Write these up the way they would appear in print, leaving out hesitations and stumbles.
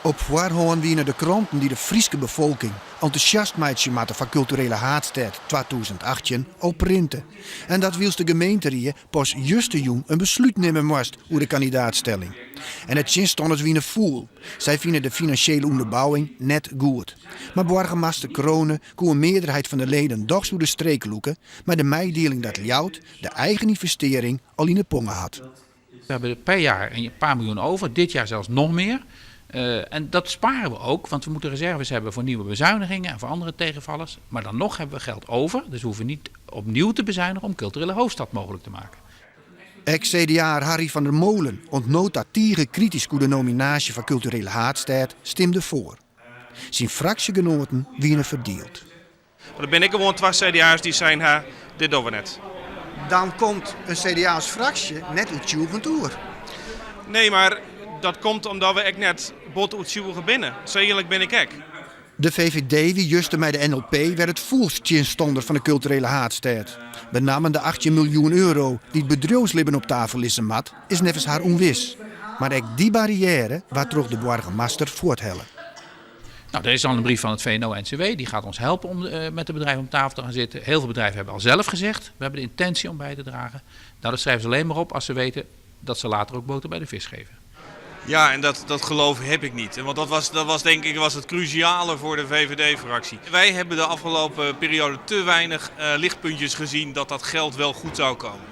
Op voorhand wienen de kranten die de Friese bevolking enthousiast maatje maakten van culturele haardstad 2018 al printen. En dat wils de gemeente pas juist een besluit nemen moest over de kandidaatstelling. En het chinstanders wienen voel. Zij vinden de financiële onderbouwing net goed. Maar burgemeester Kronen kon een meerderheid van de leden doch door de streek loeken, maar de meedeling dat Ljout de eigen investering al in de pongen had. We hebben per jaar een paar miljoen over, dit jaar zelfs nog meer. En dat sparen we ook, want we moeten reserves hebben voor nieuwe bezuinigingen en voor andere tegenvallers. Maar dan nog hebben we geld over, dus we hoeven niet opnieuw te bezuinigen om culturele hoofdstad mogelijk te maken. Ex-CDA Harry van der Molen ontnota tieren kritisch hoe de nominatie van culturele haardstad stemde voor. Zijn fractiegenoten wienen verdeeld. Dan ben ik gewoon 2 CDA's die zijn, dit doen we net. Dan komt een CDA's fractie net uit Juventuur. Nee, maar dat komt omdat we echt net bot uit Juventuur binnen. Zo eerlijk ben ik ek. De VVD, wie juiste met de NLP, werd het voelstjinstander van de culturele haardstad. Benamen de 18 miljoen euro die het bedrijfsleven op tafel lissen mat, is nevens haar onwis. Maar ook die barrière waar toch de burgemeester voorthellen. Nou, er is al een brief van het VNO-NCW, die gaat ons helpen om met de bedrijven om tafel te gaan zitten. Heel veel bedrijven hebben al zelf gezegd, we hebben de intentie om bij te dragen. Nou, dat schrijven ze alleen maar op als ze weten dat ze later ook boter bij de vis geven. Ja, en dat geloof heb ik niet. Want dat was denk ik het cruciale voor de VVD-fractie. Wij hebben de afgelopen periode te weinig lichtpuntjes gezien dat dat geld wel goed zou komen.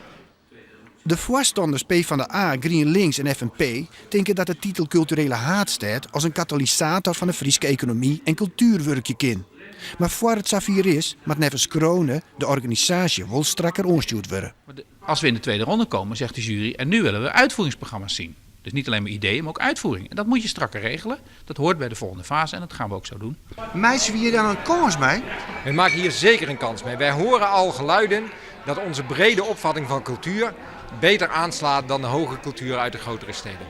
De voorstanders PvdA, GroenLinks en FNP denken dat de titel culturele haardstad als een katalysator van de Friese economie en cultuurwerkje kan. Maar voor het Safir is, moet nevens Kronen de organisatie wel strakker onderstuurd worden. Als we in de tweede ronde komen, zegt de jury, en nu willen we uitvoeringsprogramma's zien. Dus niet alleen maar ideeën, maar ook uitvoering. En dat moet je strakker regelen. Dat hoort bij de volgende fase en dat gaan we ook zo doen. Meisje, wie je dan een kans mee? We maken hier zeker een kans mee. Wij horen al geluiden dat onze brede opvatting van cultuur beter aanslaat dan de hoge cultuur uit de grotere steden.